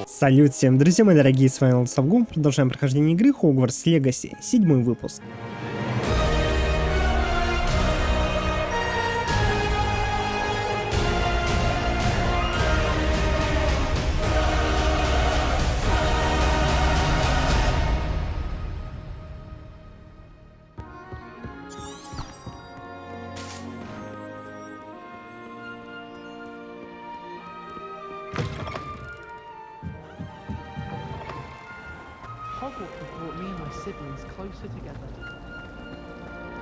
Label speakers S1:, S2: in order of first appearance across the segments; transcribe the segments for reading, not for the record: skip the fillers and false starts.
S1: Салют всем, друзья мои дорогие, с вами Совгум. Продолжаем прохождение игры Hogwarts Legacy, 7-й выпуск.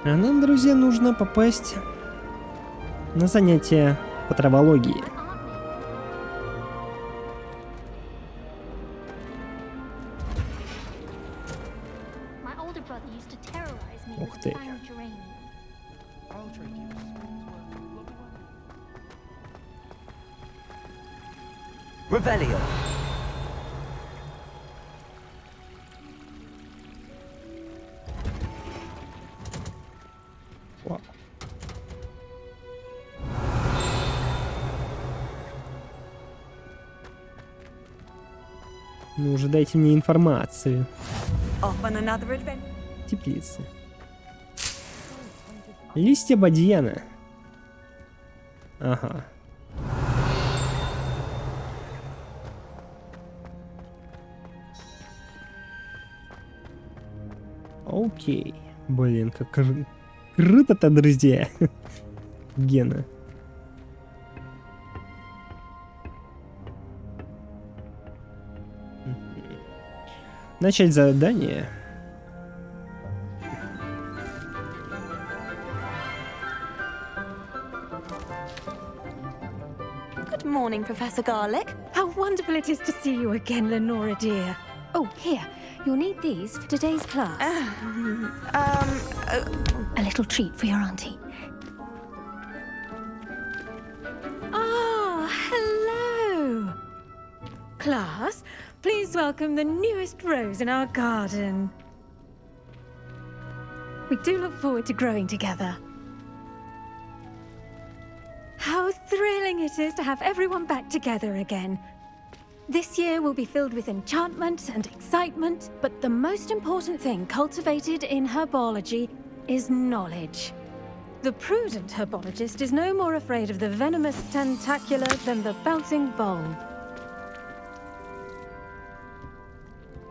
S1: А нам, друзья, нужно попасть на занятия по травологии. Ух ты. Ну уже дайте мне информацию. Теплицы. Листья бадьяна. Ага. Окей. Блин, как круто-то, друзья. Гена. Начать задание.
S2: Good morning, Professor Garlic. How wonderful it is to see you again, Lenora dear. Oh, here, you'll need these for today's class. A little treat for your auntie. Ah, hello. Class, please welcome the newest rose in our garden. We do look forward to growing together. How thrilling it is to have everyone back together again. This year will be filled with enchantment and excitement, but the most important thing cultivated in herbology is knowledge. The prudent herbologist is no more afraid of the venomous tentacular than the bouncing bulb.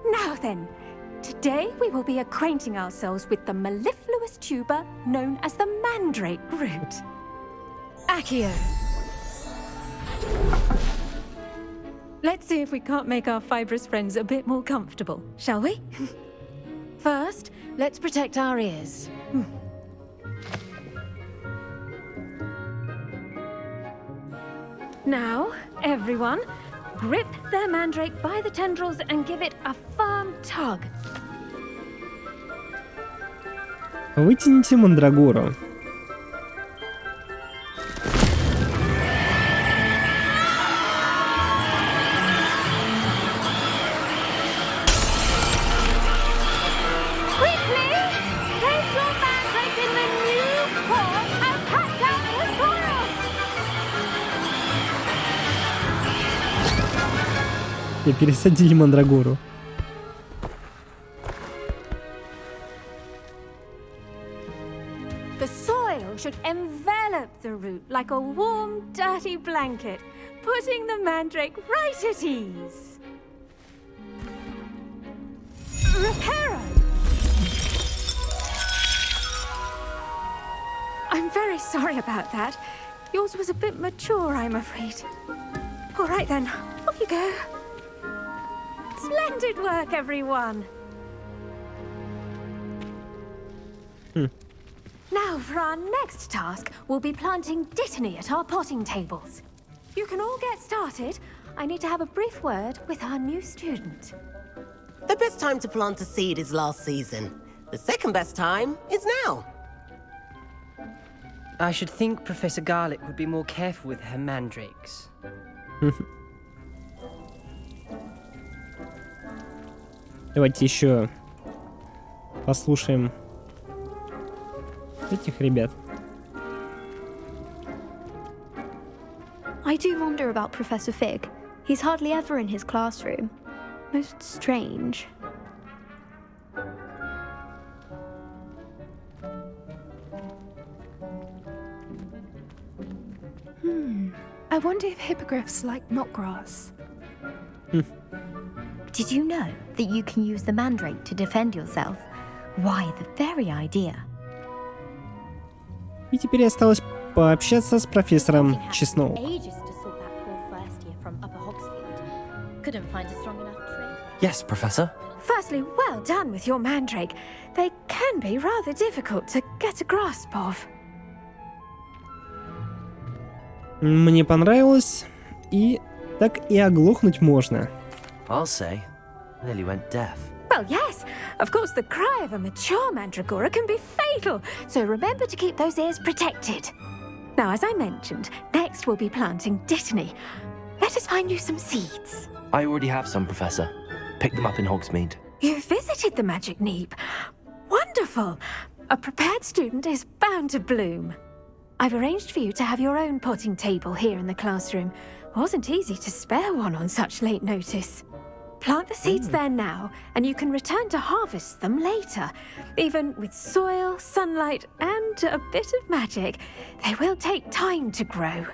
S2: Now then, today we will be acquainting ourselves with the mellifluous tuber known as the mandrake root. Accio. Let's see if we can't make our fibrous friends a bit more comfortable, shall we? First, let's protect our ears. Now, everyone, grip their mandrake by the tendrils and give it a firm tug.
S1: Вытяните мандрагору. И пересадили мандрагору.
S2: The soil should envelop the root like a warm, dirty blanket, putting the mandrake right at ease. Reparo! I'm very sorry about that. Yours was a bit mature, I'm afraid. All right then, off you go. Splendid work, everyone! Now, for our next task, we'll be planting dittany at our potting tables. You can all get started. I need to have a brief word with our new student.
S3: The best time to plant a seed is last season. The second best time is now.
S4: I should think Professor Garlic would be more careful with her mandrakes.
S1: Давайте еще послушаем этих ребят.
S5: I do wonder about Professor Fig. He's hardly ever in his classroom. Most strange.
S6: I wonder if hippogriffs like knotgrass.
S7: Did you know that you can use the mandrake to defend yourself? Why, the very idea.
S1: И теперь осталось пообщаться с профессором Честновым.
S8: Yes, Professor.
S2: Firstly, well done with your mandrake. They can be rather difficult to get a grasp of.
S1: Мне понравилось, и так и оглохнуть можно.
S8: I'll say, nearly went deaf.
S2: Well, yes. Of course, the cry of a mature mandragora can be fatal, so remember to keep those ears protected. Now, as I mentioned, next we'll be planting dittany. Let us find you some seeds.
S8: I already have some, Professor. Picked them up in Hogsmeade.
S2: You visited the Magic Neep. Wonderful. A prepared student is bound to bloom. I've arranged for you to have your own potting table here in the classroom. Wasn't easy to spare one on such late notice. Plant the seeds there now, and you can return to harvest them later. Even with soil, sunlight, and a bit of magic, they will take time to grow.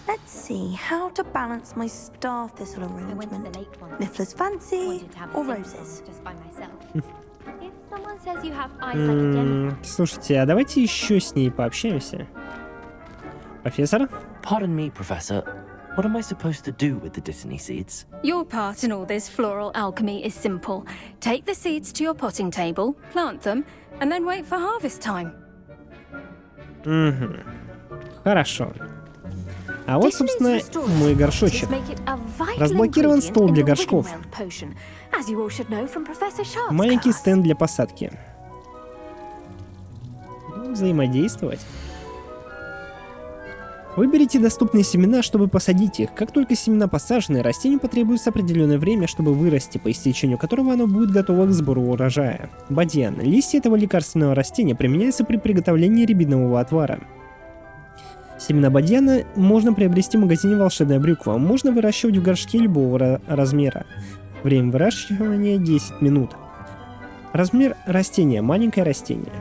S9: Let's see how to balance my star thistle arrangement. Niffler's fancy or roses?
S1: Слушайте, а давайте еще с ней пообщаемся. Профессор?
S8: Pardon me, Professor. What am I supposed to do with the dittany seeds?
S2: Your part in all this floral alchemy is simple. Take the seeds to your potting table, plant them, and then wait for harvest time.
S1: Хорошо. А вот, собственно, мой горшочек. Разблокирован стол для горшков. Маленький стенд для посадки. Взаимодействовать. Выберите доступные семена, чтобы посадить их. Как только семена посажены, растению потребуется определенное время, чтобы вырасти, по истечению которого оно будет готово к сбору урожая. Бадьян. Листья этого лекарственного растения применяются при приготовлении рябинового отвара. Семена бадьяна можно приобрести в магазине «Волшебная брюква». Можно выращивать в горшке любого размера. Время выращивания 10 минут. Размер растения. Маленькое растение.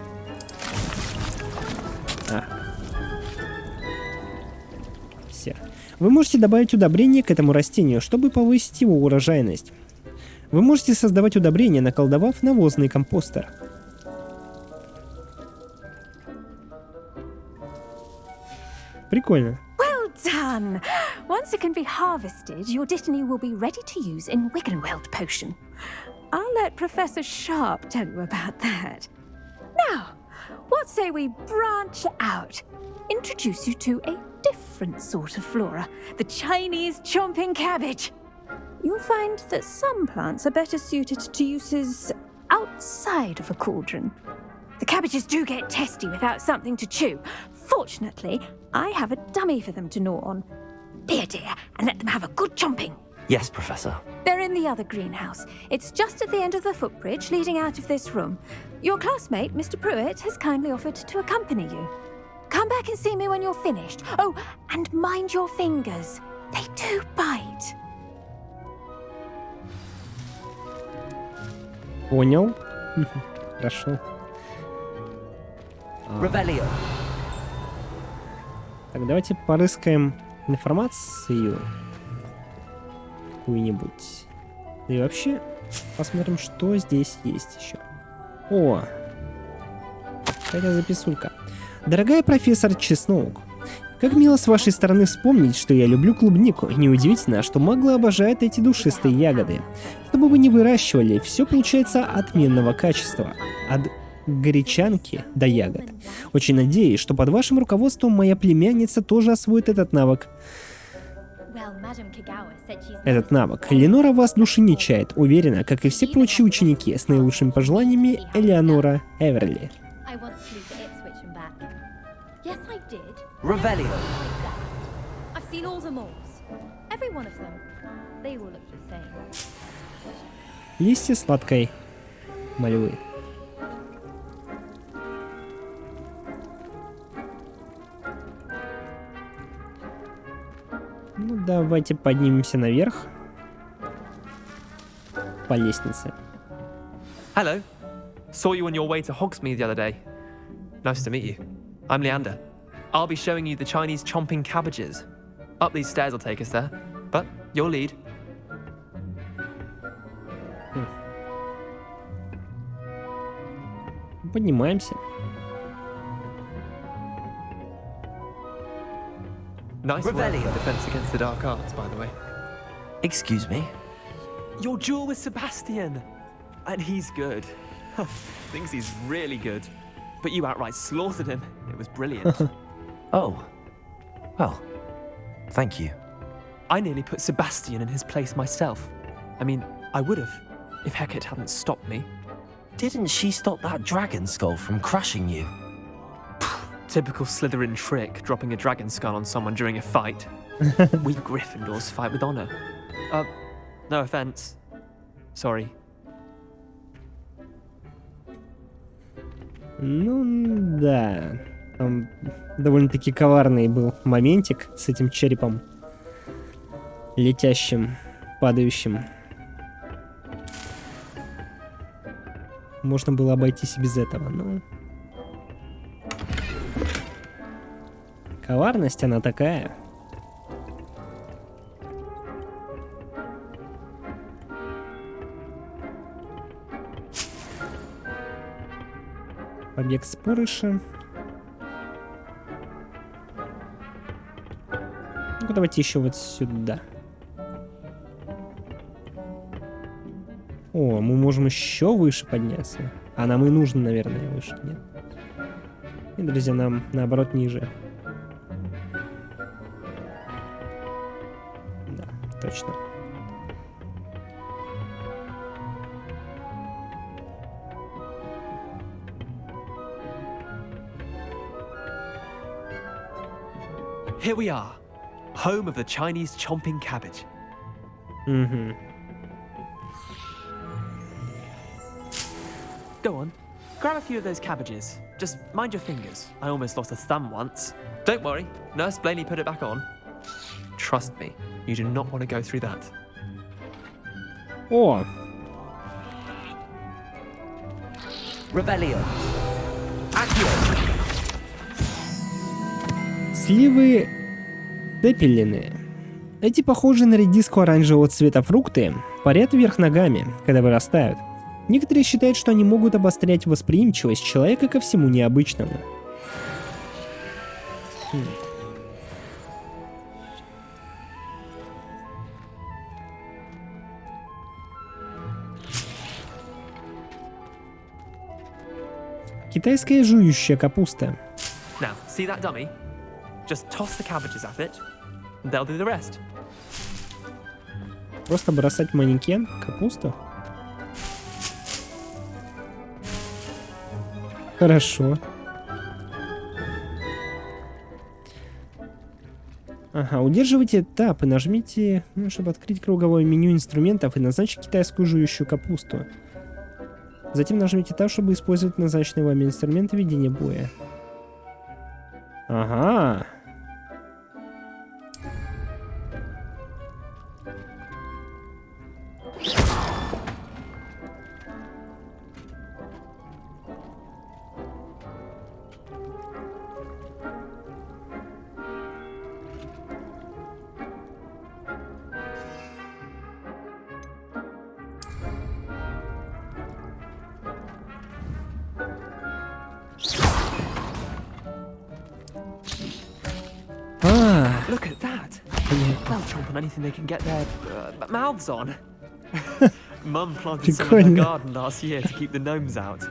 S1: Все. Вы можете добавить удобрение к этому растению, чтобы повысить его урожайность. Вы можете создавать удобрения, наколдовав навозный компостер. Прикольно.
S2: Well done! Once it can be harvested, your dittany will be ready to use in Wiggenweld potion. I'll let Professor Sharp tell you about that. Now, what say we branch out? Introduce you to a different sort of flora, the Chinese chomping cabbage. You'll find that some plants are better suited to uses outside of a cauldron. The cabbages do get testy without something to chew. Fortunately, I have a dummy for them to gnaw on. Be a dear and let them have a good chomping.
S8: Yes, Professor.
S2: They're in the other greenhouse. It's just at the end of the footbridge leading out of this room. Your classmate, Mr. Pruitt, has kindly offered to accompany you. Come back and see me when you're finished. Oh, and mind your fingers. They do bite.
S1: Понял. Хорошо.
S8: Revelio.
S1: Так, давайте порыскаем информацию какую-нибудь. Да и вообще посмотрим, что здесь есть еще. О! Какая записулька. Дорогая профессор Чеснок, как мило с вашей стороны вспомнить, что я люблю клубнику. Неудивительно, что маглы обожают эти душистые ягоды. Что бы вы ни выращивали, все получается отменного качества. От горячанки до ягод. Очень надеюсь, что под вашим руководством моя племянница тоже освоит этот навык. Ленора вас души не чает, уверена, как и все прочие ученики. С наилучшими пожеланиями, Элеонора Эверли.
S8: Revelio.
S1: Листья сладкой мальвы. Ну, давайте поднимемся наверх. По лестнице.
S10: Hello. Saw you on your way to Hogsmeade the other day. Nice to meet you. I'm Leander. I'll be showing you the Chinese chomping cabbages. Up these stairs will take us there. But your lead.
S1: Поднимаемся.
S10: Nice work on defense against the dark arts, by the way.
S8: Excuse me?
S10: Your duel with Sebastian. And he's good. Thinks he's really good. But you outright slaughtered him. It was brilliant.
S8: Oh. Well, thank you.
S10: I nearly put Sebastian in his place myself. I mean, I would have, if Hecate hadn't stopped me.
S8: Didn't she stop that dragon skull from crushing you?
S10: Typical Slytherin trick, dropping a dragon skull on someone during a fight. We Gryffindors fight with honor. No offense. Sorry.
S1: Ну, да. Там довольно-таки коварный был моментик с этим черепом. Летящим, падающим. Можно было обойтись и без этого, но... Коварность, она такая. Побег с пурыша. Ну-ка, давайте еще вот сюда. О, мы можем еще выше подняться. А нам и нужно, наверное, выше, нет? И, друзья, нам, наоборот, ниже. Да, точно.
S10: Here we are, home of the Chinese chomping cabbage.
S1: Угу.
S10: Go on, grab a few of those cabbages. Just mind your fingers. I almost lost a thumb once. Don't worry, Nurse Blaney put it back on. Trust me, you do not want to go through that.
S1: О!
S4: Revelio.
S1: Сливы Деппелины. Эти похожие на редиску оранжевого цвета фрукты парят вверх ногами, когда вырастают. Некоторые считают, что они могут обострять восприимчивость человека ко всему необычному. Китайская жующая капуста.
S10: Now, see that dummy? Just toss the cabbages at it, and they'll do the rest.
S1: Просто бросать в манекен капусту? Хорошо. Ага, удерживайте этап и нажмите, чтобы открыть круговое меню инструментов и назначить китайскую жующую капусту. Затем нажмите этап, чтобы использовать назначенные вами инструменты ведения боя. Ага.
S10: Look at that! They'll chomp on anything they can get their mouths on. Mum planted some in her garden last year to keep the gnomes out.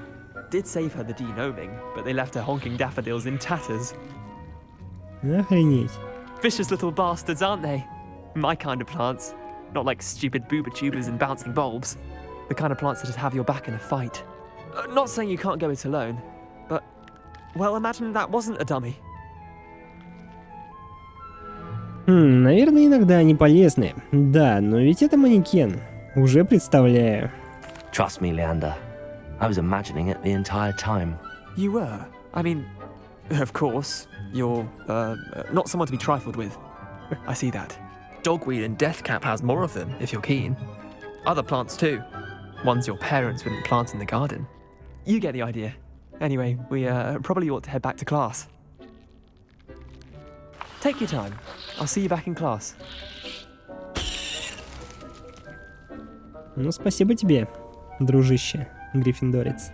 S10: Did save her the de-gnoming, but they left her honking daffodils in tatters.
S1: Охренеть.
S10: Vicious little bastards, aren't they? My kind of plants. Not like stupid booba tubers and bouncing bulbs. The kind of plants that just have your back in a fight. Not saying you can't go it alone, but... Well, imagine that wasn't a dummy.
S1: Наверное, иногда они полезны. Да, но ведь это манекен. Уже представляю.
S8: Trust me, Leander. I was imagining it the entire time.
S10: You were? I mean, of course, you're, not someone to be trifled with. I see that. Dogweed and deathcap has more of them, if you're keen. Other plants too. Ones your parents wouldn't plant in the garden. You get the idea. Anyway, we probably ought to head back to class. Take your time. I'll see you back in class.
S1: Ну, спасибо тебе, дружище, гриффиндорец.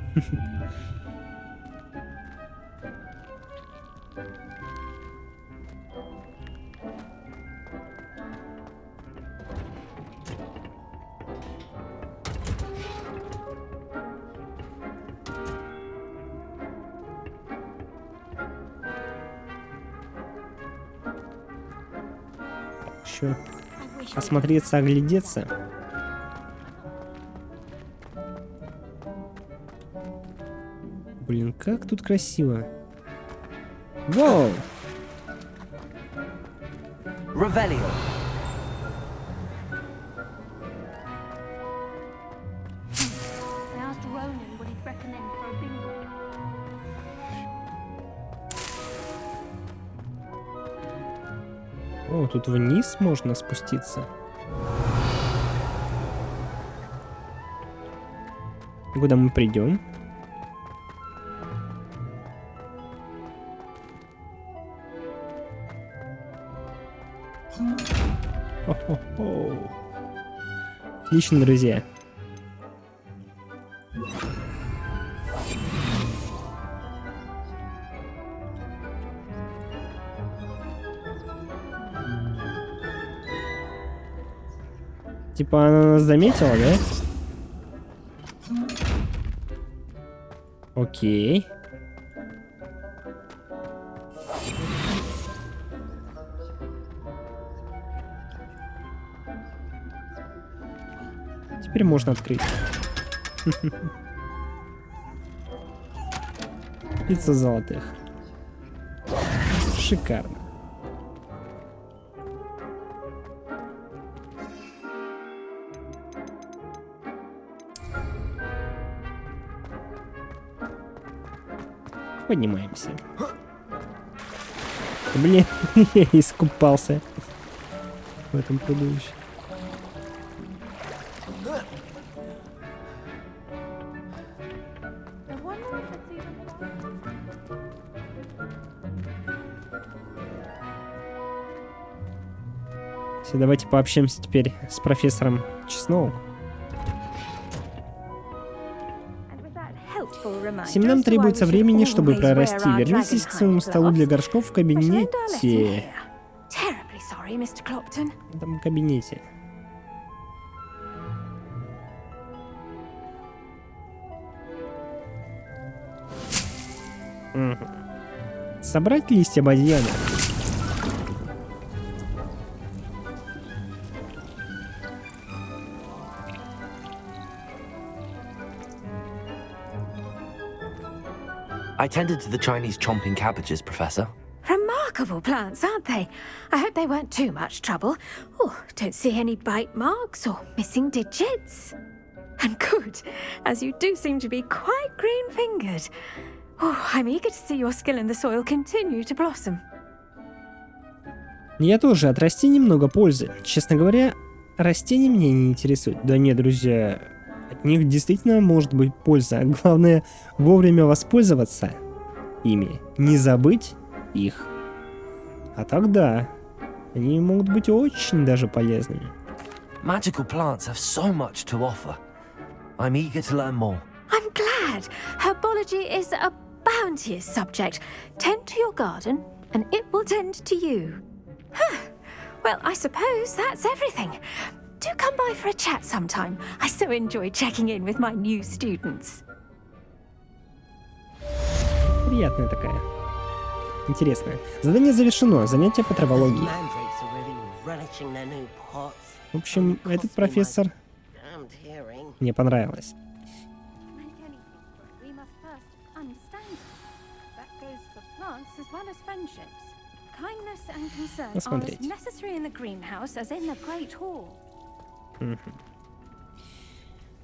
S1: Еще осмотреться, оглядеться. Блин, как тут красиво. Воу!
S8: Revelio.
S1: О, тут вниз можно спуститься. Куда мы придем? Хо-хо-хо. Отлично, друзья. Типа она нас заметила, да? Окей. Теперь можно открыть. Пицца золотых. Шикарно. Поднимаемся. Блин, я искупался в этом пруду еще. Все, давайте пообщаемся теперь с профессором Чесноу. Семенам требуется времени, чтобы прорасти. Вернитесь к своему столу для горшков в кабинете. Там в кабинете. Собрать листья бадьяна.
S8: I tended to the Chinese chomping cabbages, Professor.
S2: Remarkable plants, aren't they? I hope they weren't too much trouble. Oh, don't see any bite marks or missing digits. And good, as you do seem to be quite green-fingered. Oh, I'm eager to see your skill in the soil continue to blossom.
S1: Я тоже от растений много пользы. Честно говоря, растения меня не интересуют. Да нет, друзья, от них действительно может быть польза. Главное, вовремя воспользоваться ими. Не забыть их. А так да, они могут быть очень даже полезными.
S8: Magical plants have so much to offer. I'm eager to learn more.
S2: I'm glad. Herbology is a bounteous subject. Tend to your garden, and it will tend to you. Well, I suppose that's everything. Do come by for a chat sometime. I so enjoy checking in with my new students.
S1: Приятная такая. Интересная. Задание завершено. Занятие по травологии. В общем, этот профессор мне понравилось. Посмотреть.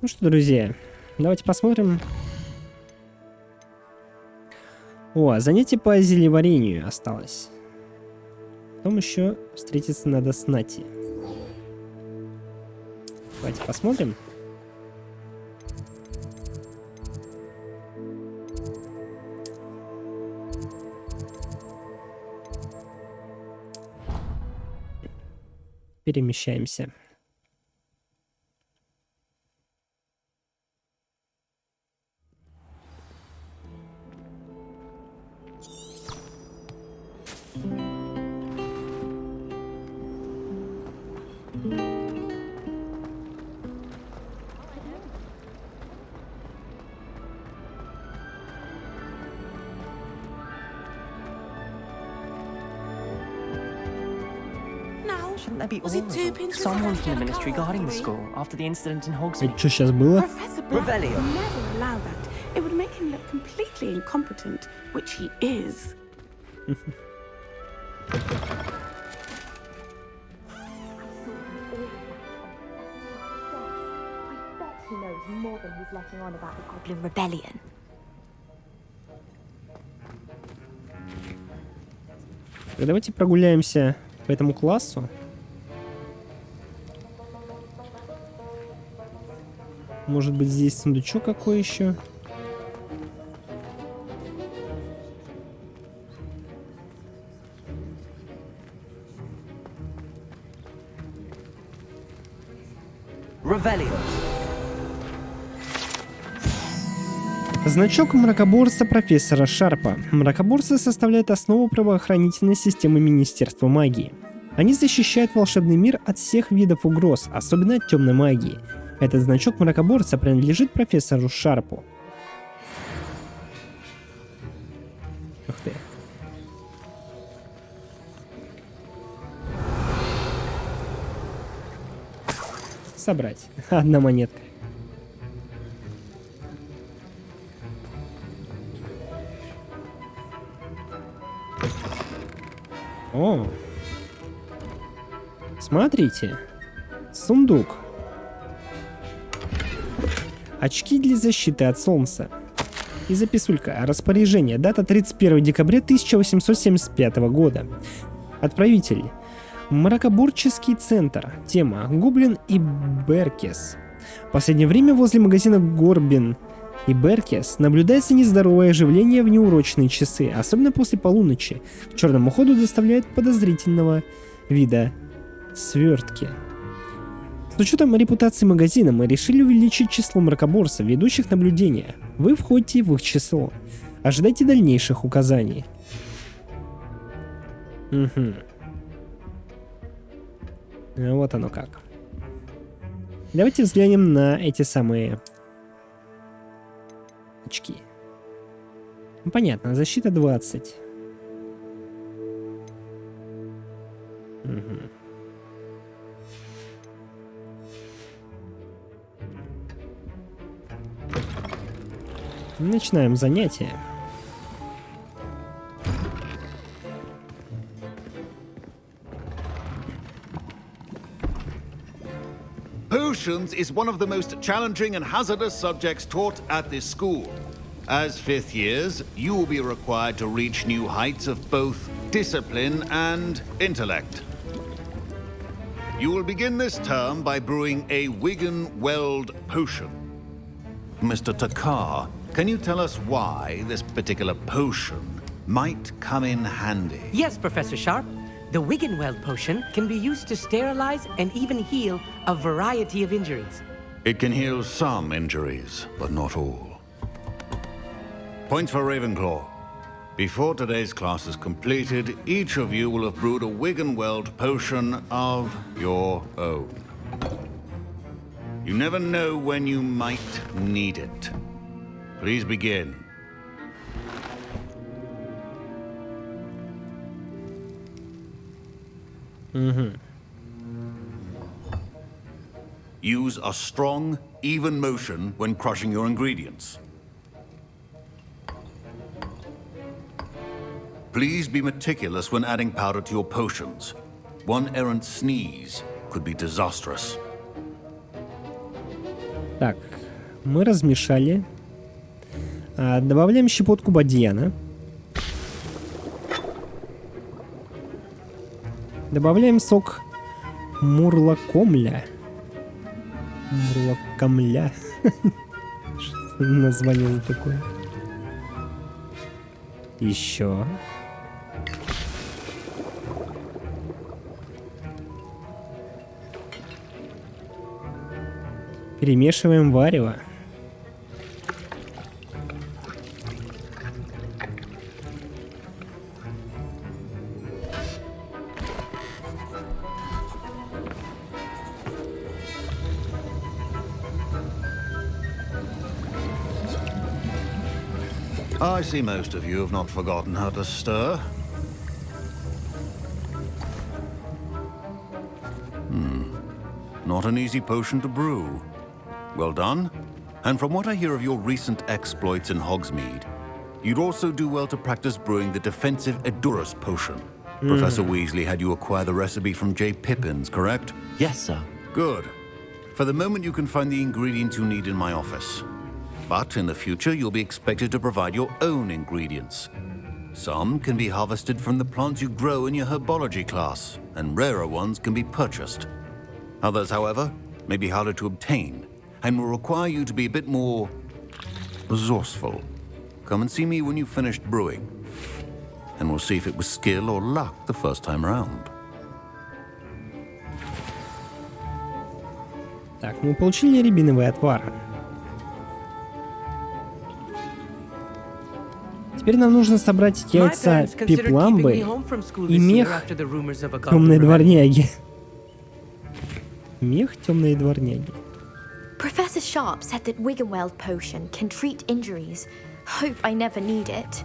S1: Ну что, друзья, давайте посмотрим. О, занятие по зельеварению осталось. потом еще встретиться надо с Нати. Давайте посмотрим. Перемещаемся.
S4: Shouldn't there be all someone from the ministry guarding the school after the incident in Hogsmeade?
S1: Это что сейчас было?
S4: Rebellion.
S11: Never allow that. It would make him look completely incompetent, which he is.
S7: He knows more than he's letting on about the Goblin Rebellion.
S1: Давайте прогуляемся по этому классу. Может быть, здесь сундучок какой еще?
S4: Rebellion.
S1: Значок мракоборца профессора Шарпа. Мракоборцы составляют основу правоохранительной системы Министерства магии. Они защищают волшебный мир от всех видов угроз, особенно от темной магии. Этот значок мракоборца принадлежит профессору Шарпу. Ух ты. Собрать. Одна монетка. О! Смотрите. Сундук. Очки для защиты от солнца. И записулька. Распоряжение. Дата 31 декабря 1875 года. Отправитель. Мракоборческий центр. Тема. Гоблин и Беркес. В последнее время возле магазина Горбин и Беркес наблюдается нездоровое оживление в неурочные часы, особенно после полуночи. К черному ходу доставляют подозрительного вида свертки. С учетом репутации магазина мы решили увеличить число мракоборцев, ведущих наблюдения. Вы входите в их число. Ожидайте дальнейших указаний. Угу. Вот оно как. Давайте взглянем на эти самые очки. Ну, понятно, защита 20. Угу. Начинаем занятие.
S12: Potions is one of the most challenging and hazardous subjects taught at this school. As fifth years, you will be required to reach new heights of both discipline and intellect. You will begin this term by brewing a Wigan-Weld potion. Mr. Takar, can you tell us why this particular potion might come in handy?
S13: Yes, Professor Sharp. The Wigan-Weld potion can be used to sterilize and even heal a variety of injuries.
S12: It can heal some injuries, but not all. Points for Ravenclaw. Before today's class is completed, each of you will have brewed a Wigan-Weld potion of your own. You never know when you might need it. Please begin. Use a strong, even motion when crushing your ingredients. Please be meticulous when adding powder to your potions. One errant sneeze could be disastrous.
S1: Так, мы размешали. Добавляем щепотку бадьяна. Добавляем сок мурлакомля. Мурлакомля. Что название такое? Еще. Перемешиваем варево.
S12: I see most of you have not forgotten how to stir. Not an easy potion to brew. Well done. And from what I hear of your recent exploits in Hogsmeade, you'd also do well to practice brewing the defensive Edurus potion. Professor Weasley had you acquire the recipe from J. Pippins, correct?
S8: Yes, sir.
S12: Good. For the moment, you can find the ingredients you need in my office. But in the future, you'll be expected to provide your own ingredients. Some can be harvested from the plants you grow in your herbology class, and rarer ones can be purchased. Others, however, may be harder to obtain, and will require you to be a bit more resourceful. Come and see me when you've finished brewing, and we'll see if it was skill or luck the first time around.
S1: Так, мы получили рябиновый отвар. Теперь нам нужно собрать яйца пепламбы и мех темной дворняги. Мех темной дворняги.
S7: Professor Sharp said that Wiggenweld potion can treat injuries. Hope I never need it.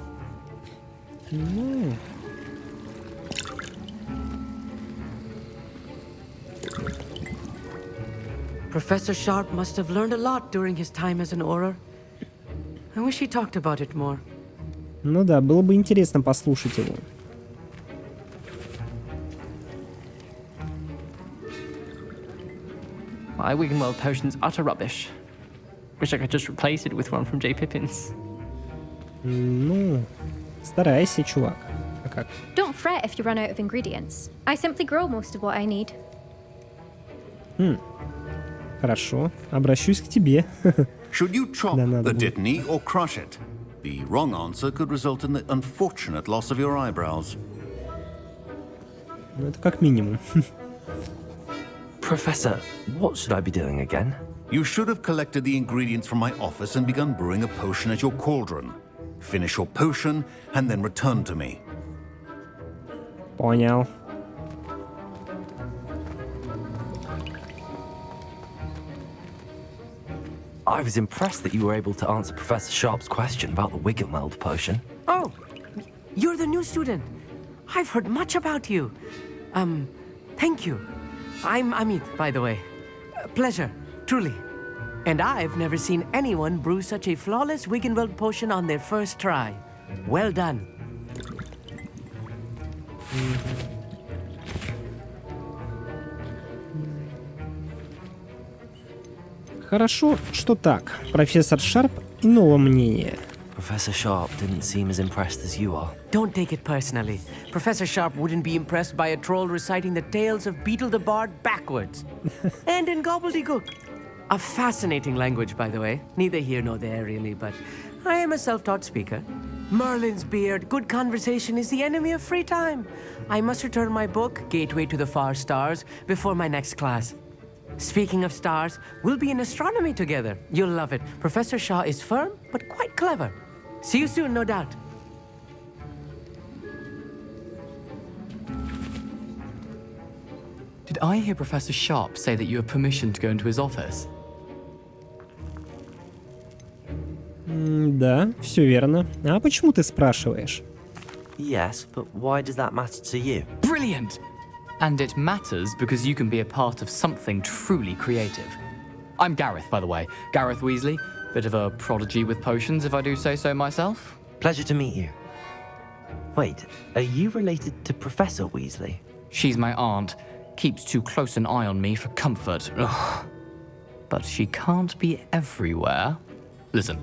S1: Ну.
S13: Professor Sharp must have learned a lot during his time as an Auror. I wish he talked about it more.
S1: Ну да, было бы интересно послушать его.
S4: My Wiggenweld potion's utter rubbish. Wish I could just replace it with one from J. Pippins.
S1: Ну, старайся, чувак. А как?
S2: Don't fret if you run out of ingredients. I simply grow most of what I need.
S1: Хорошо, обращусь к тебе.
S12: Should you chop the dittany or crush it? The wrong answer could result in the unfortunate loss of your eyebrows.
S1: Ну, это как минимум.
S8: Professor, what should I be doing again?
S12: You should have collected the ingredients from my office and begun brewing a potion at your cauldron. Finish your potion and then return to me.
S1: Понял.
S8: I was impressed that you were able to answer Professor Sharp's question about the Wiggenweld potion.
S13: Oh, you're the new student. I've heard much about you. Thank you. I'm Amit, by the way. Pleasure, truly. And I've never seen anyone brew such a flawless Wiggenweld potion on their first try. Well done.
S1: Хорошо, что так. Профессор Шарп иного мнения.
S8: Professor Sharp didn't seem as impressed as you are.
S13: Don't take it personally. Professor Sharp wouldn't be impressed by a troll reciting the tales of Beetle the Bard backwards. And in gobbledygook. A fascinating language, by the way. Neither here nor there, really, but I am a self-taught speaker. Merlin's beard, good conversation is the enemy of free time. I must return my book, Gateway to the Far Stars, before my next class. Speaking of stars, we'll be in astronomy together. You'll love it. Professor Shaw is firm, but quite clever. See you soon, no doubt.
S14: Did I hear Professor Sharp say that you have permission to go into his office?
S1: Да, все верно. А почему ты спрашиваешь?
S8: Yes, but why does that matter to you?
S14: Brilliant! And it matters because you can be a part of something truly creative. I'm Gareth, by the way. Gareth Weasley. Bit of a prodigy with potions, if I do say so myself.
S8: Pleasure to meet you. Wait, are you related to Professor Weasley?
S14: She's my aunt. Keeps too close an eye on me for comfort. Ugh. But she can't be everywhere. Listen,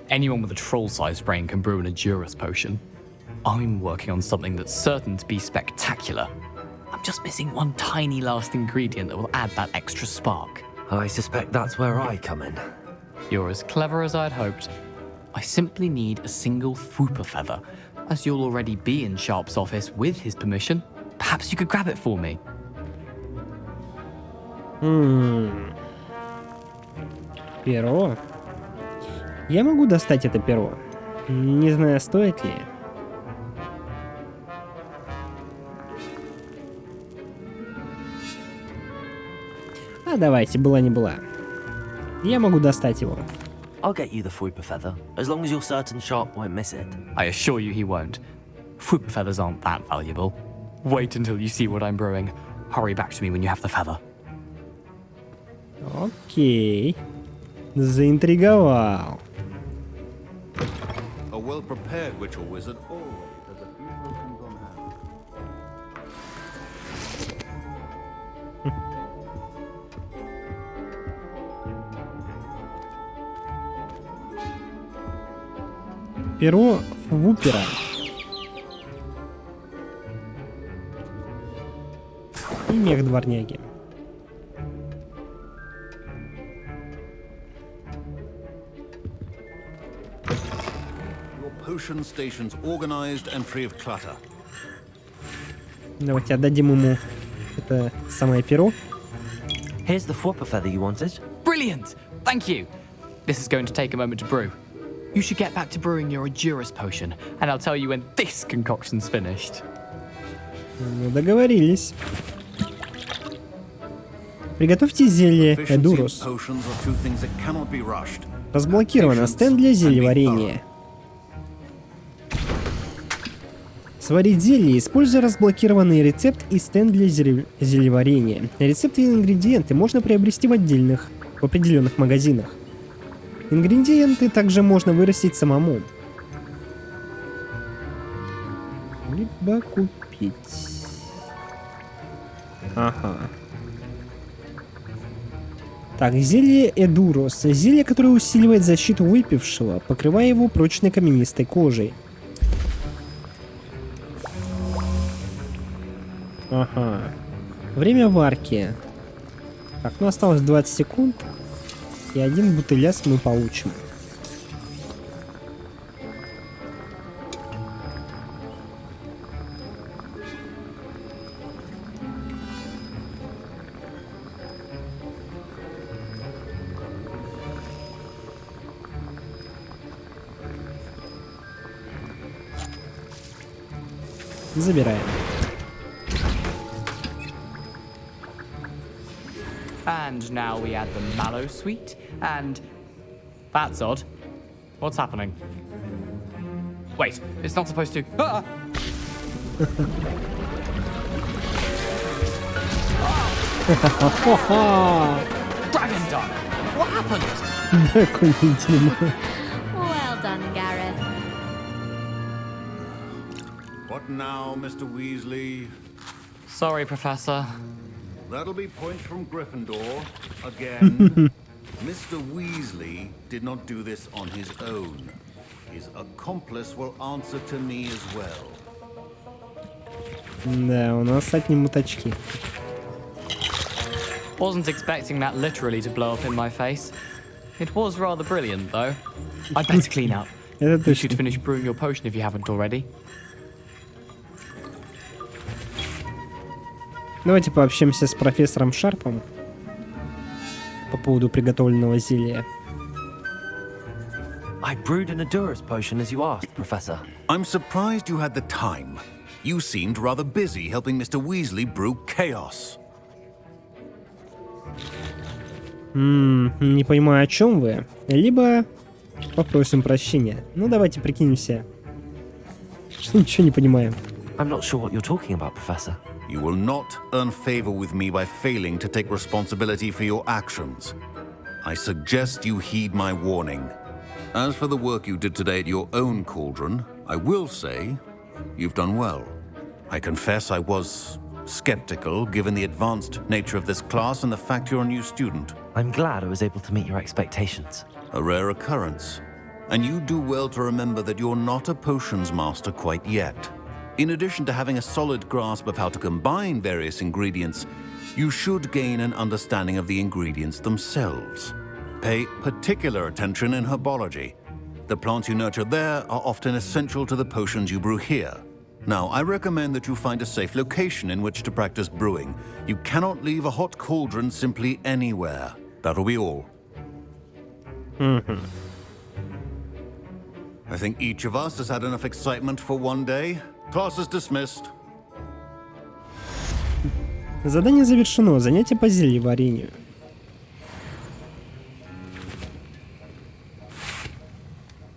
S14: anyone with a troll-sized brain can brew an Edurus potion. I'm working on something that's certain to be spectacular. A I'm just missing one tiny last ingredient that will add that extra spark.
S8: I suspect that's where I come in.
S14: You're as clever as I'd hoped. I simply need a single Fwooper feather. As you'll already be in Sharp's office with his permission, perhaps you could grab it for me.
S1: Перо. Я могу достать это перо. Не знаю, стоит ли. А давайте, была не была. Я могу достать его.
S8: I'll get you the Fwooper feather, as long as you're certain Sharp won't miss it.
S14: I assure you he won't. Fwooper feathers aren't that valuable. Wait until you see what I'm brewing. Hurry back to me when you have the feather.
S1: Окей. Заинтриговал.
S12: A well-prepared witch or wizard always has a few potions on hand.
S1: Перо Фвупера. И мех дворняги.
S12: Your potion station's organized and free of clutter.
S1: Давайте отдадим ему это самое перо.
S8: Here's the Fwooper feather you wanted.
S14: Brilliant! Thank you. This is going to take a moment to brew. You should get back to brewing your Edurus potion, and I'll tell you when this concoction's finished.
S1: Ну, договорились. Приготовьте зелье Эдурус. Разблокировано стенд для зельеварения. Сварить зелье, используя разблокированный рецепт и стенд для зельеварения. Рецепты и ингредиенты можно приобрести в определенных магазинах. Ингредиенты также можно вырастить самому. Либо купить. Ага. Так, зелье Эдурус. Зелье, которое усиливает защиту выпившего, покрывая его прочной каменистой кожей. Ага. Время варки. Так, ну осталось 20 секунд. И один бутыляс мы получим. Забираем.
S14: And now we add the mallow sweet, and that's odd. What's happening? Wait, it's not supposed to. Ah! Dragon Dog! What happened?
S7: Well done, Gareth.
S12: What now, Mr. Weasley?
S14: Sorry, Professor.
S12: That'll be points from Gryffindor. Again. Mr. Weasley did not do this on his own. His accomplice will answer to me as well.
S1: Да, у нас отнимут очки.
S14: Wasn't expecting that literally to blow up in my face. It was rather brilliant, though. I'd better clean up. You should finish brewing your potion if you haven't already.
S1: Давайте пообщаемся с профессором Шарпом по поводу приготовленного зелья.
S8: I brewed an Edurus potion as you asked, Professor.
S12: I'm surprised you had the time. You seemed rather busy helping Mr. Weasley brew chaos.
S1: Не понимаю, о чем вы. Либо попросим прощения. Ну, давайте прикинемся, что ничего не понимаем.
S8: I'm not sure what you're talking about, Professor.
S12: You will not earn favor with me by failing to take responsibility for your actions. I suggest you heed my warning. As for the work you did today at your own cauldron, I will say you've done well. I confess I was skeptical given the advanced nature of this class and the fact you're a new student.
S8: I'm glad I was able to meet your expectations.
S12: A rare occurrence. And you do well to remember that you're not a potions master quite yet. In addition to having a solid grasp of how to combine various ingredients, you should gain an understanding of the ingredients themselves. Pay particular attention in herbology. The plants you nurture there are often essential to the potions you brew here. Now, I recommend that you find a safe location in which to practice brewing. You cannot leave a hot cauldron simply anywhere. That'll be all. I think each of us has had enough excitement for one day. Class is dismissed.
S1: Задание завершено. Занятие по зельеварению.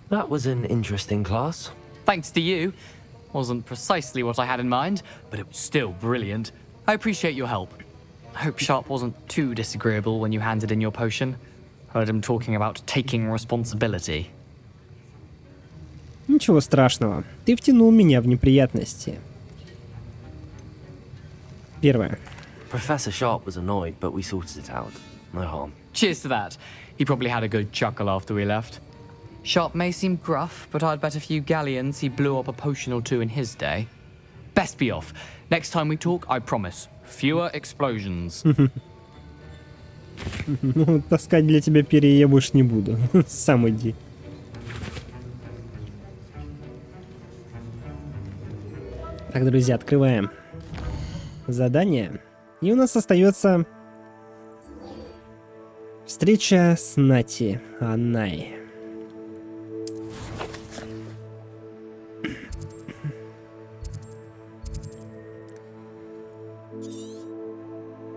S8: That was an interesting class.
S14: Thanks to you. Wasn't precisely what I had in mind, but it was still brilliant. I appreciate your help. I hope Sharp wasn't too disagreeable when you handed in your potion. Heard him talking about taking responsibility.
S1: Ничего страшного. Ты втянул меня в неприятности. Первое.
S8: Professor Sharp was annoyed, but we sorted it out. No harm.
S14: Cheers to that. He probably had a good chuckle after we left. Sharp may seem gruff, but I'd bet a few galleons he blew up a potion or two in his day. Best be off. Next time we talk, I promise. Fewer explosions.
S1: Ну, таскать для тебя перья я больше не буду. Сам иди. Так, друзья, открываем задание. И у нас остается встреча с Нати Анной.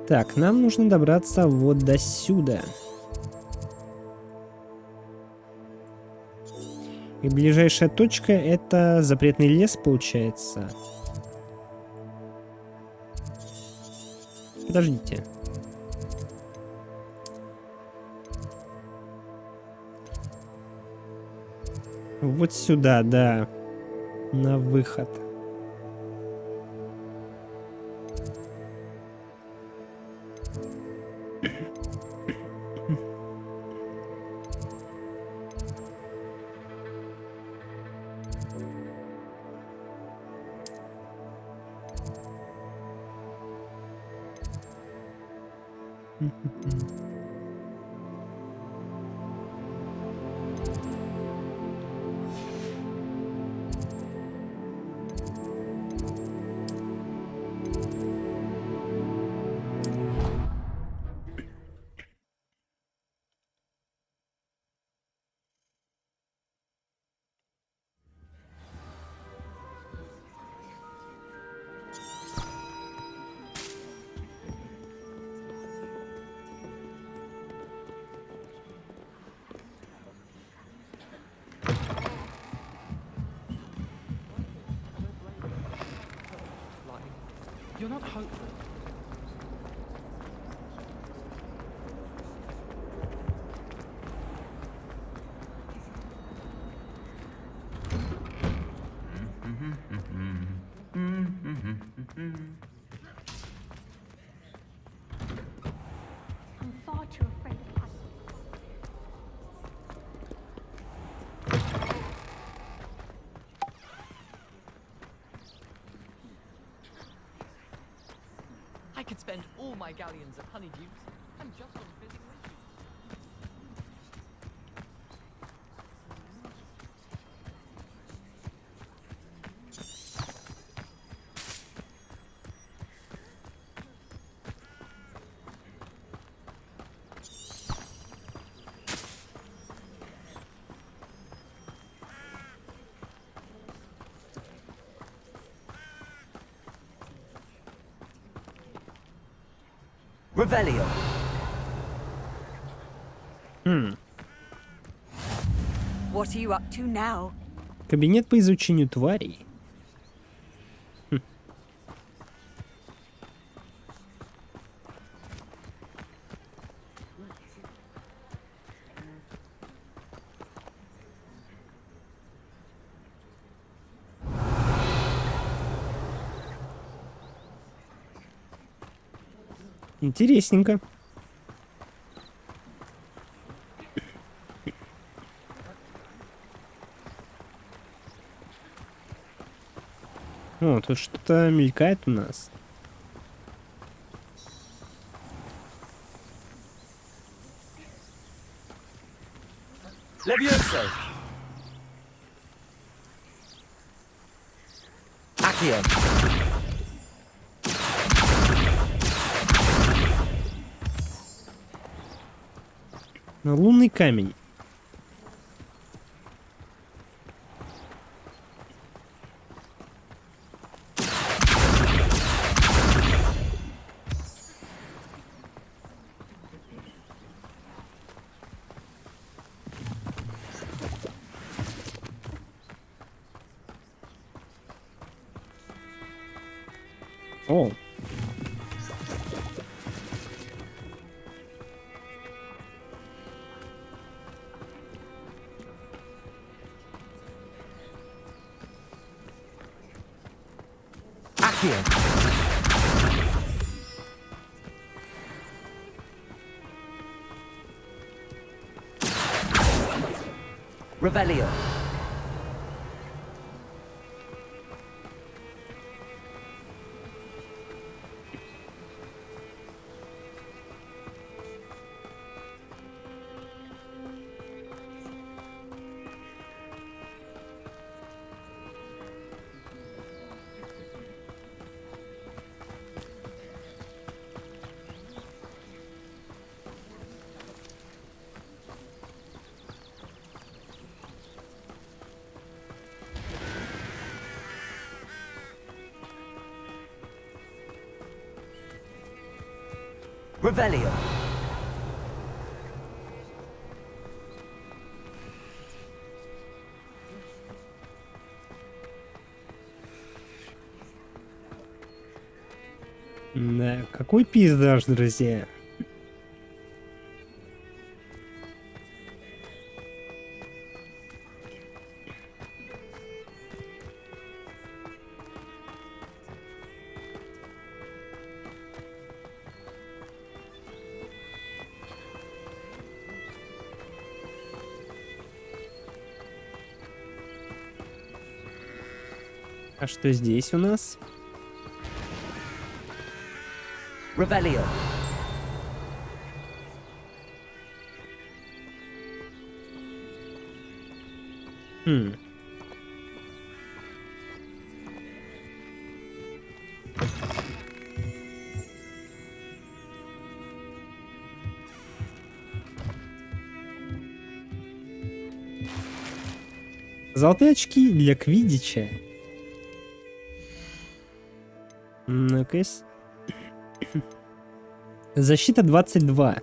S1: Так, нам нужно добраться вот до сюда. И ближайшая точка — это запретный лес, получается. Подождите. Вот сюда, да. На выход.
S10: You're not hopeful.
S2: I'm far too afraid of heights.
S14: I could spend all my galleons of honeydews and just on physical issues.
S13: Revelio.
S15: What are you up to now?
S1: Кабинет по изучению тварей. Интересненько. О, тут что-то мелькает у нас.
S8: Levioso. Accio.
S1: Лунный камень. О.
S8: Accio. Revelio. Revelio.
S1: Да, какой пейзаж, друзья. А что здесь у нас?
S8: Revelio.
S1: Золотые очки для квиддича. Ну-ка. Защита 22.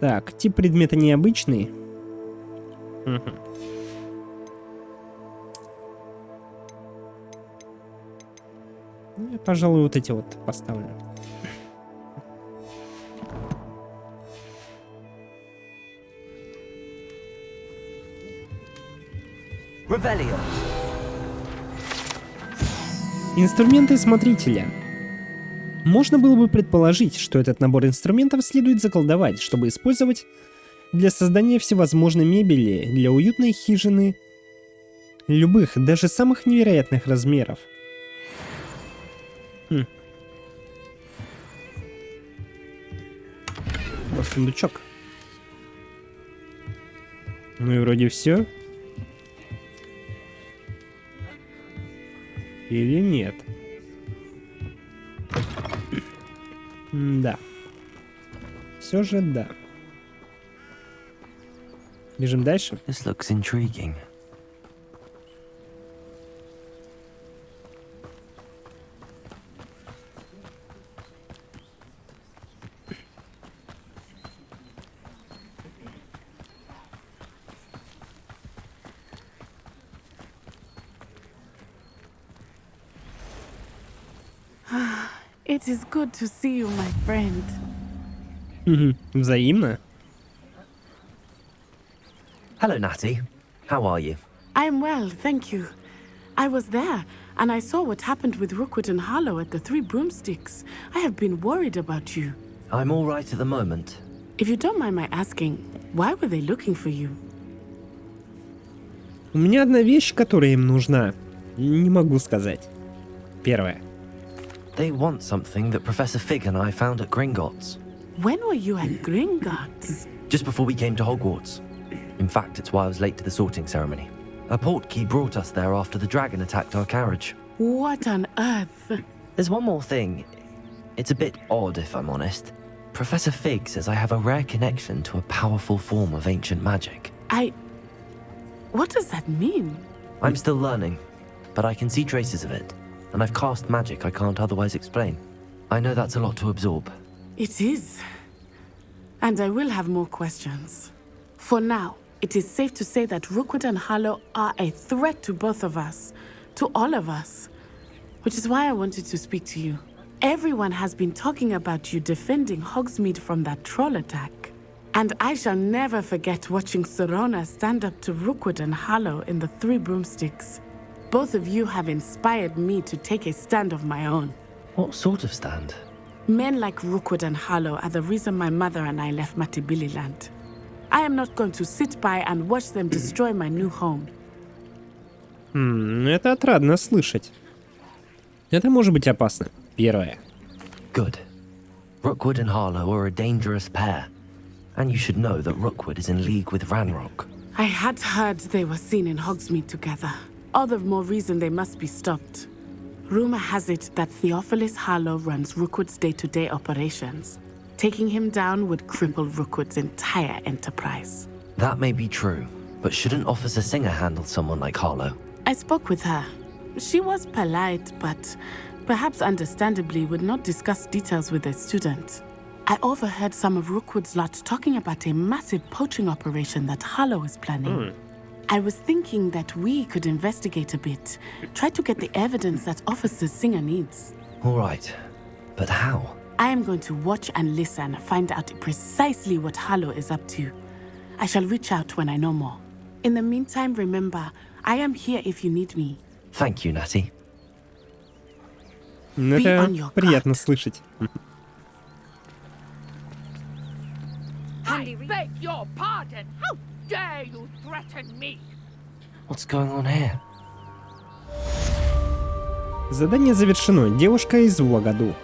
S1: Так, тип предмета необычный. Угу. Я, пожалуй, вот эти вот поставлю.
S8: Revelio.
S1: Инструменты смотрителя. Можно было бы предположить, что этот набор инструментов следует заколдовать, чтобы использовать для создания всевозможной мебели, для уютной хижины любых, даже самых невероятных размеров. Вот сундучок. Ну и вроде все. Или нет? Да. Все же да. Бежим дальше.
S8: This looks intriguing.
S11: It is good to see you, my friend.
S1: Взаимно.
S8: Hello, Natty. How are you?
S11: I'm well, thank you. I was there, and I saw what happened with Rookwood and Harlow at the Three Broomsticks. I have been worried about you.
S8: I'm all right at the moment.
S11: If you don't mind my asking, why were they looking for you?
S1: У меня одна вещь, которая им нужна. Не могу сказать. Первое.
S8: They want something that Professor Fig and I found at Gringotts.
S11: When were you at Gringotts?
S8: Just before we came to Hogwarts. In fact, it's why I was late to the sorting ceremony. A portkey brought us there after the dragon attacked our carriage.
S11: What on earth?
S8: There's one more thing. It's a bit odd, if I'm honest. Professor Fig says I have a rare connection to a powerful form of ancient magic.
S11: What does that mean?
S8: I'm still learning, but I can see traces of it, and I've cast magic I can't otherwise explain. I know that's a lot to absorb.
S11: It is. And I will have more questions. For now, it is safe to say that Rookwood and Harlow are a threat to both of us, to all of us. Which is why I wanted to speak to you. Everyone has been talking about you defending Hogsmeade from that troll attack. And I shall never forget watching Serona stand up to Rookwood and Harlow in the Three Broomsticks. Both of you have inspired me to take a stand of my own.
S8: What sort of stand?
S11: Men like Rookwood and Harlow are the reason my mother and I left Matabeleland. I am not going to sit by and watch them destroy my new home.
S1: Это отрадно слышать. Это может быть опасно. Первое.
S8: Good. Rookwood and Harlow are a dangerous pair. And you should know that Rookwood is in league with Ranrock.
S11: I had heard they were seen in Hogsmeade together. All the more reason they must be stopped. Rumor has it that Theophilus Harlow runs Rookwood's day-to-day operations. Taking him down would cripple Rookwood's entire enterprise.
S8: That may be true, but shouldn't Officer Singer handle someone like Harlow?
S11: I spoke with her. She was polite, but perhaps understandably would not discuss details with a student. I overheard some of Rookwood's lot talking about a massive poaching operation that Harlow is planning. I was thinking that we could investigate a bit, try to get the evidence that Officer Singer needs.
S8: All right, but how?
S11: I am going to watch and listen, find out precisely what Harlow is up to. I shall reach out when I know more. In the meantime, remember, I am here if you need me.
S8: Thank you, Natty.
S1: Это приятно слышать.
S16: I beg your pardon. How dare you threaten me?
S8: What's going on here?
S1: Задание завершено. Девушка из году.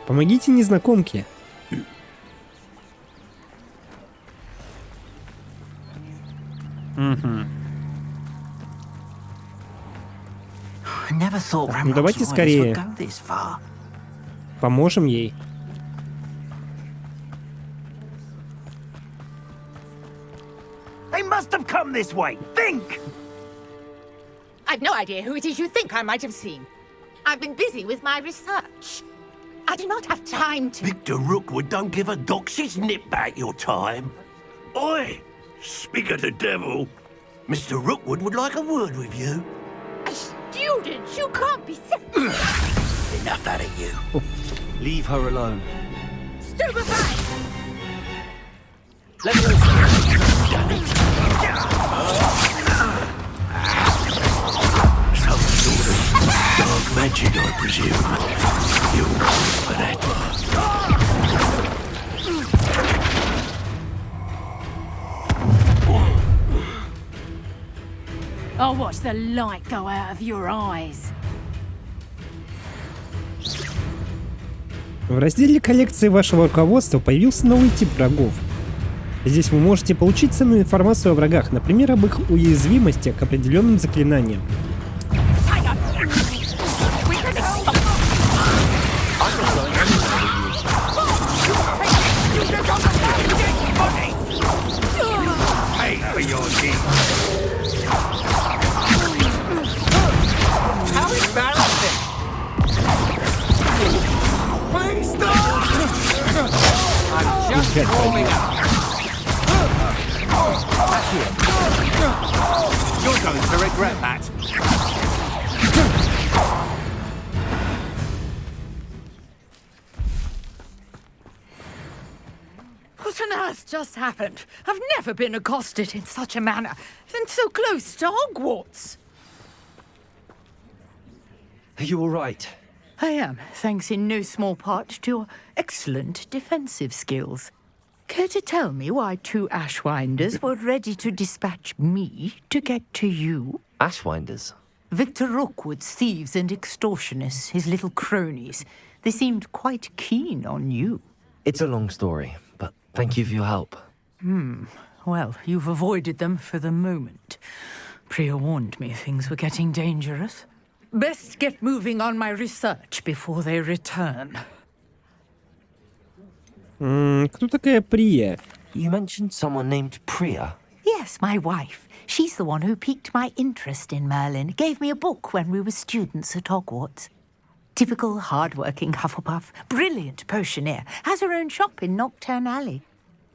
S1: Помогите незнакомке. Ну давайте скорее. Поможем ей.
S17: They must have come this way. Think!
S15: I've no idea who it is you think I might have seen. I've been busy with my research. I do not have time to...
S17: Victor Rookwood don't give a doxy's nip back your time. Oi! Speak of the devil. Mr. Rookwood would like a word with you.
S15: A student? You can't be...
S17: Enough out of you. Leave her alone.
S15: Stupefy!
S17: Let her... Some sort of dark magic, I presume. You'll pay for that.
S2: I'll watch the light go out of your eyes.
S1: В разделе коллекции вашего руководства появился новый тип врагов. Здесь вы можете получить ценную информацию о врагах, например, об их уязвимости к определенным заклинаниям.
S17: How embarrassing! Please stop! I'm just warming up. You're going to regret that.
S15: What on earth just happened? I've never been accosted in such a manner, and so close to Hogwarts.
S8: Are you all right?
S18: I am, thanks in no small part to your excellent defensive skills. Care to tell me why 2 Ashwinders were ready to dispatch me to get to you?
S8: Ashwinders?
S18: Victor Rookwood's thieves and extortionists, his little cronies. They seemed quite keen on you.
S8: It's a long story, but thank you for your help.
S18: Well, you've avoided them for the moment. Priya warned me things were getting dangerous. Best get moving on my research before they return.
S1: Кто такая Прия?
S8: You mentioned someone named Priya.
S18: Yes, my wife. She's the one who piqued my interest in Merlin. Gave me a book when we were students at Hogwarts. Typical hard-working Hufflepuff. Brilliant potioneer. Has her own shop in Nocturne Alley.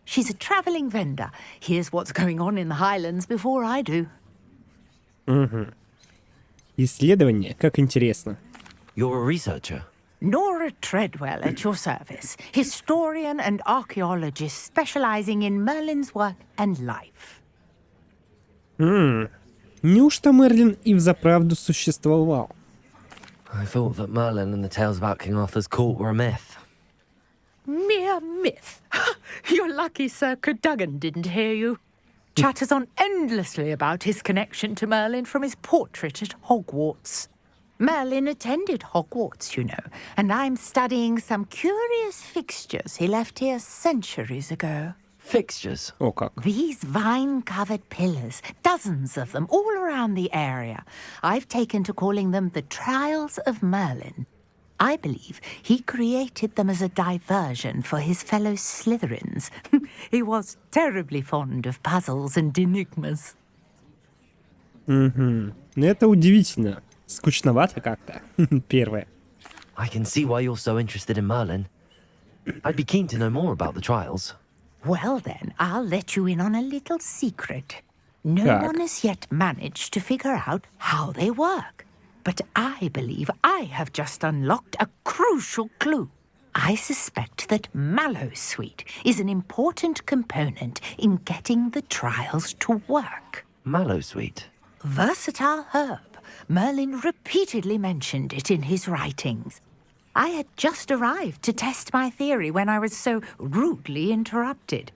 S18: She's a travelling vendor. Hears what's going on in the Highlands before I do.
S1: Исследование? Как интересно.
S8: You're a researcher?
S18: Nora Treadwell at your service. Historian and archaeologist specializing in Merlin's work and life.
S1: Неужто Мерлин и взаправду существовал?
S8: I thought that Merlin and the tales about King Arthur's court were a myth.
S18: Mere myth. You're lucky Sir Cadogan didn't hear you. Chatters on endlessly about his connection to Merlin from his portrait at Hogwarts. Merlin attended Hogwarts, you know, and I'm studying some curious fixtures he left here centuries ago.
S8: Fixtures?
S1: О как.
S18: These vine-covered pillars, dozens of them all around the area. I've taken to calling them the Trials of Merlin. I believe he created them as a diversion for his fellow Slytherins. He was terribly fond of puzzles and enigmas.
S1: Это удивительно. Скучновато как-то. Первое.
S8: I can see why you're so interested in Merlin. I'd be keen to know more about the trials.
S18: Well then, I'll let you in on a little secret. No
S1: Так.
S18: one has yet managed to figure out how they work. But I believe I have just unlocked a crucial clue. I suspect that Mallowsweet is an important component in getting the trials to work.
S8: Mallowsweet?
S18: Versatile herb. Merlin repeatedly mentioned it in his writings. I had just arrived to test my theory when I was so rudely interrupted.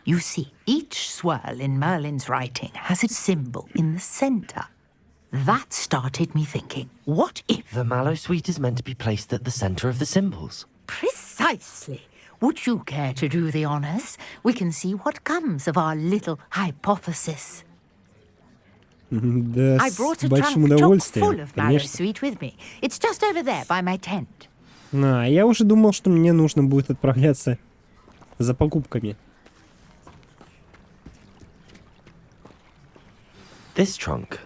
S18: You see, each swirl in Merlin's writing has a symbol in the center. That started me thinking, what if...
S8: The Mallowsweet is meant to be placed at the center of the symbols.
S18: Precisely. Would you care to do the honors? We can see what comes of our little hypothesis.
S1: Да,
S18: I
S1: с
S18: brought a
S1: большим
S18: trunk chock
S1: удовольствием,
S18: full of
S1: конечно.
S18: Mallowsweet with me. It's just over there by my tent.
S1: Я уже думал, что мне нужно будет отправляться за покупками.
S8: This trunk?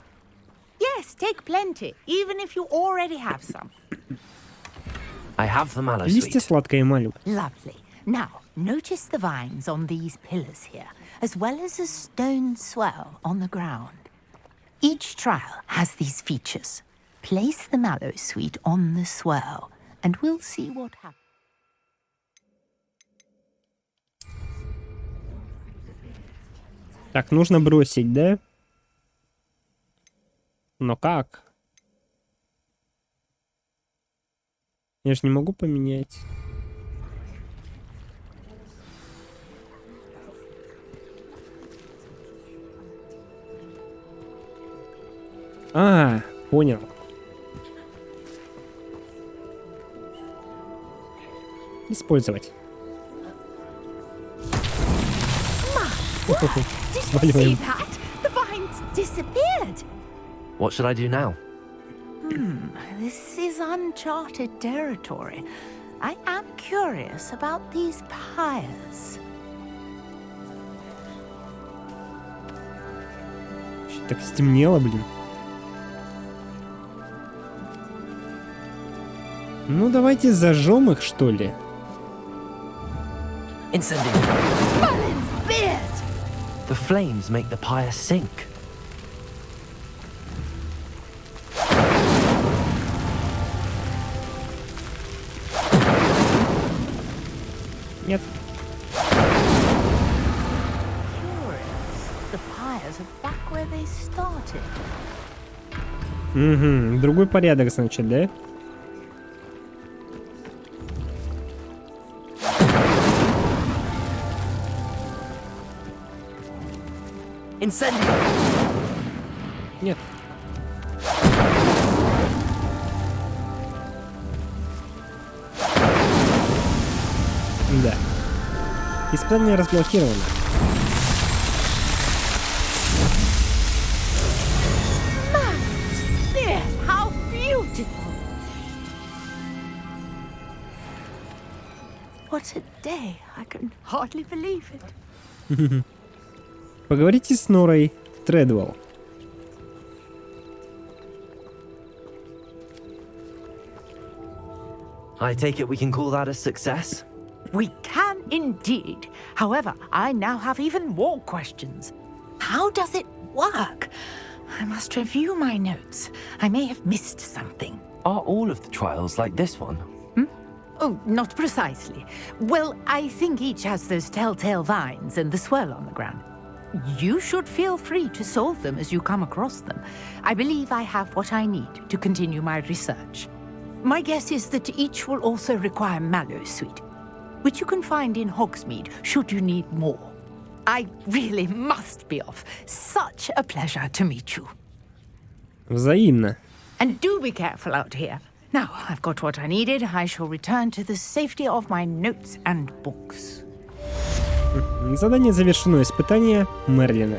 S18: Yes, take plenty, even if you already have some.
S8: I have the
S1: Листья
S8: Mallowsweet.
S1: сладкое малю.
S18: Lovely. Now, notice the vines on these pillars here, as well as a stone swirl on the ground. Each trial has these features. Place the Mallowsweet on the swirl, and we'll see what happens.
S1: Так, нужно бросить, да? Но как? Я же не могу поменять. Понял. Использовать.
S18: Did you see that? The vines disappeared.
S8: What should I do now?
S18: This is uncharted territory. I am curious about these pyres.
S1: Что-то так стемнело, блин. Ну, давайте зажжем их, что ли.
S8: Incendiary.
S18: Merlin's beard!
S8: The flames make the pyre sink.
S1: Нет.
S18: Curious. The pyres are back where they started.
S1: Другой порядок, значит, да?
S8: Incendio!
S1: Нет. Да. Испытание разблокировано.
S18: Yes, how beautiful! What a day! I can hardly believe it.
S1: Поговорите с Норой Тредвелл.
S8: I take it we can call that a success?
S18: We can indeed. However, I now have even more questions. How does it work? I must review my notes. I may have missed something.
S8: Are all of the trials like this one?
S18: Oh, not precisely. Well, I think each has those telltale vines and the swirl on the ground. You should feel free to solve them as you come across them. I believe I have what I need to continue my research. My guess is that each will also require mallowsweet, which you can find in Hogsmeade should you need more. I really must be off. Such a pleasure to meet you.
S1: Взаимно.
S18: And do be careful out here. Now I've got what I needed. I shall return to the safety of my notes and books.
S1: Задание завершено. Испытание Мерлина.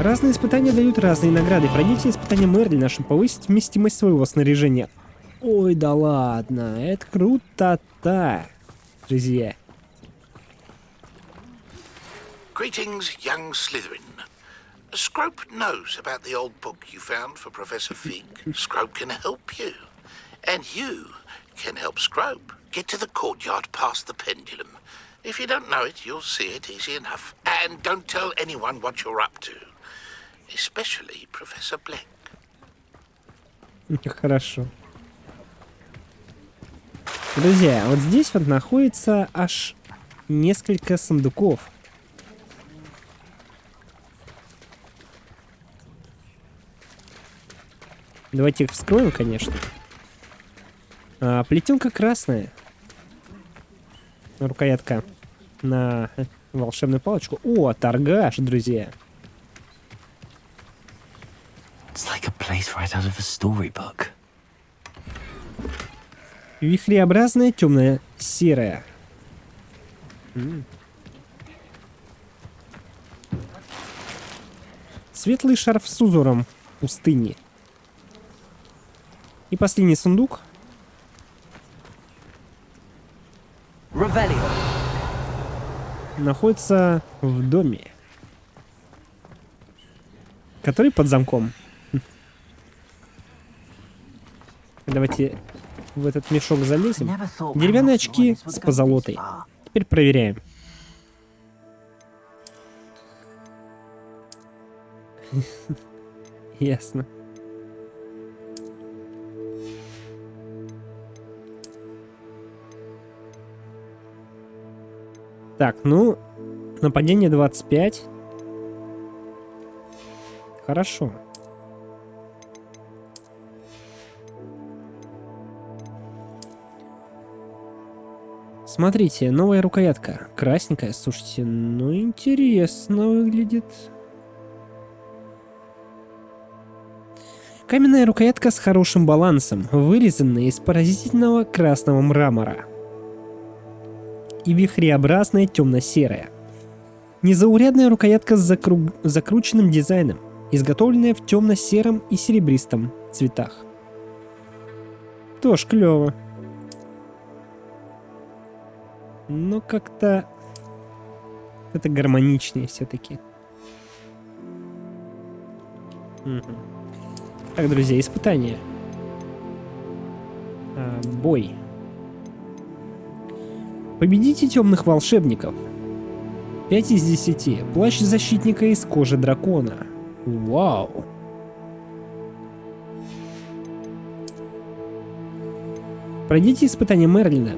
S1: Разные испытания дают разные награды. Пройдите испытание Мерлина, чтобы повысить вместимость своего снаряжения. Ой, да ладно. Это круто-то, друзья.
S17: Greetings, young Slytherin. Scrope knows about the old book you found for Professor Fig. Scrope can help you. And you can help Scrope get to the courtyard past the pendulum. If you don't know it, you'll see it easy enough. And don't tell anyone what you're up to. Especially Professor Black.
S1: Хорошо. Друзья, вот здесь вот находится аж несколько сундуков. Давайте их вскроем, конечно. Плетенка красная. Рукоятка на волшебную палочку. О, торгаш, друзья.
S8: It's like a place right out of a storybook.
S1: Вихреобразная темная серая. Светлый шарф с узором пустыни. И последний сундук. Находится в доме, который под замком. Давайте в этот мешок залезем. Деревянные очки с позолотой. Теперь проверяем. Ясно. Так, ну, нападение 25. Хорошо. Смотрите, новая рукоятка. Красненькая, слушайте, ну интересно выглядит. Каменная рукоятка с хорошим балансом, вырезанная из поразительного красного мрамора. И вихреобразная темно-серая. Незаурядная рукоятка с закрученным дизайном, изготовленная в темно-сером и серебристом цветах. Тоже клево. Но как-то это гармоничнее все-таки. Так, друзья, испытание. Бой. Победите темных волшебников. 5 из 10. Плащ защитника из кожи дракона. Вау. Пройдите испытание Мерлина.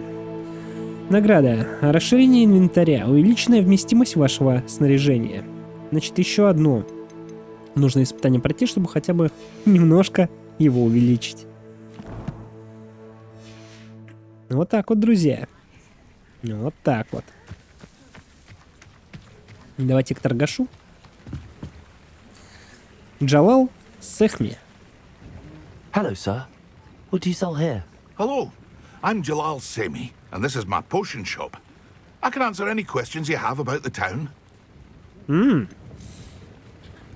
S1: Награда. Расширение инвентаря. Увеличенная вместимость вашего снаряжения. Значит, еще одно. Нужно испытание пройти, чтобы хотя бы немножко его увеличить. Вот так вот, друзья. Вот так вот. Давайте к торгашу. Джалал Сехми.
S8: Hello, sir. What do you sell here?
S17: Hello, I'm Jalal Semi, and this is my potion shop. I can answer any questions you have about the town.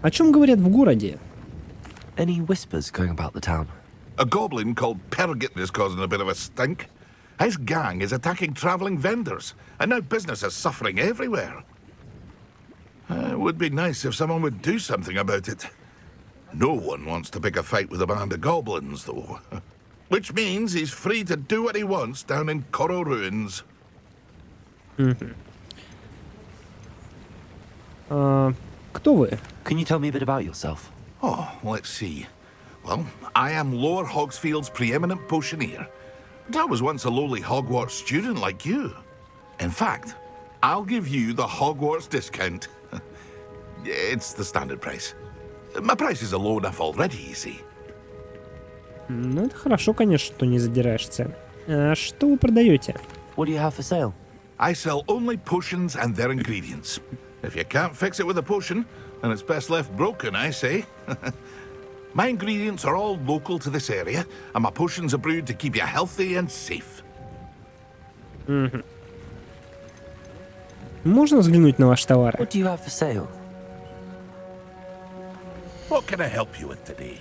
S1: О чем говорят в городе?
S8: Any whispers going about the town?
S17: A goblin called Pergit is causing a bit of a stink. His gang is attacking travelling vendors, and now business is suffering everywhere. It would be nice if someone would do something about it. No one wants to pick a fight with a band of goblins, though. Which means he's free to do what he wants down in Coral Ruins.
S1: Кто вы?
S8: Can you tell me a bit about yourself?
S17: Oh, let's see. Well, I am Lower Hogsfield's preeminent potioneer. And I was once a lowly Hogwarts student like you. In fact, I'll give you the Hogwarts discount. It's the standard price. My prices are low enough already, you see.
S1: Ну, это хорошо, конечно, что не задираешь цены. А что вы продаете?
S8: What do you have for sale?
S17: I sell only potions and their ingredients. If you can't fix it with a potion, then it's best left broken, I say. My ingredients are all local to this area, and my potions are brewed to keep you healthy and safe.
S1: Можно взглянуть на ваш товар?
S8: What do you have for sale?
S17: What can I help you with today?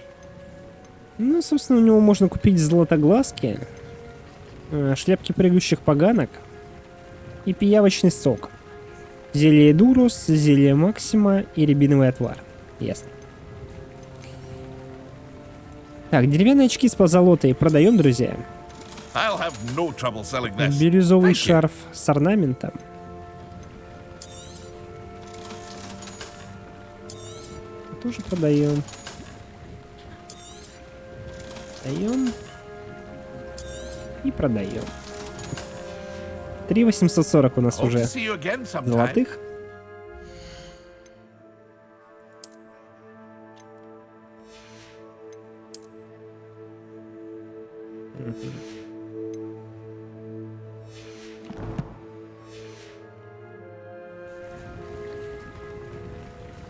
S1: Ну, собственно, у него можно купить златоглазки, шляпки прыгающих поганок и пиявочный сок. Зелье Дурус, зелье Максима и рябиновый отвар. Ясно. Так, деревянные очки с позолотой продаем, друзья.
S17: I'll have no trouble selling this.
S1: Бирюзовый шарф с орнаментом. Тоже продаем. Продаем. И продаем. 3840 у нас уже золотых.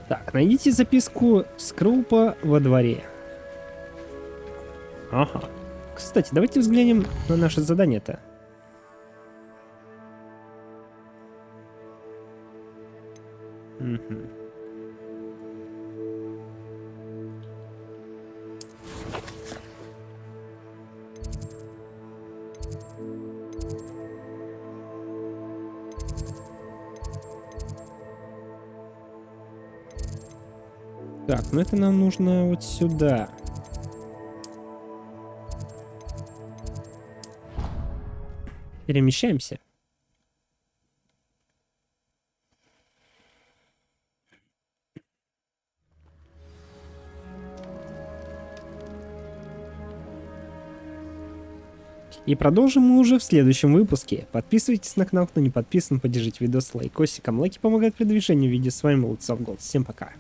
S1: Так, найдите записку Скрупа во дворе. Ага. Кстати, давайте взглянем на наше задание-то. Так, ну это нам нужно вот сюда. Перемещаемся. И продолжим мы уже в следующем выпуске. Подписывайтесь на канал, кто не подписан, поддержите видос лайкосиком. Лайки помогают продвижению видео. С вами был Ультра. Всем пока.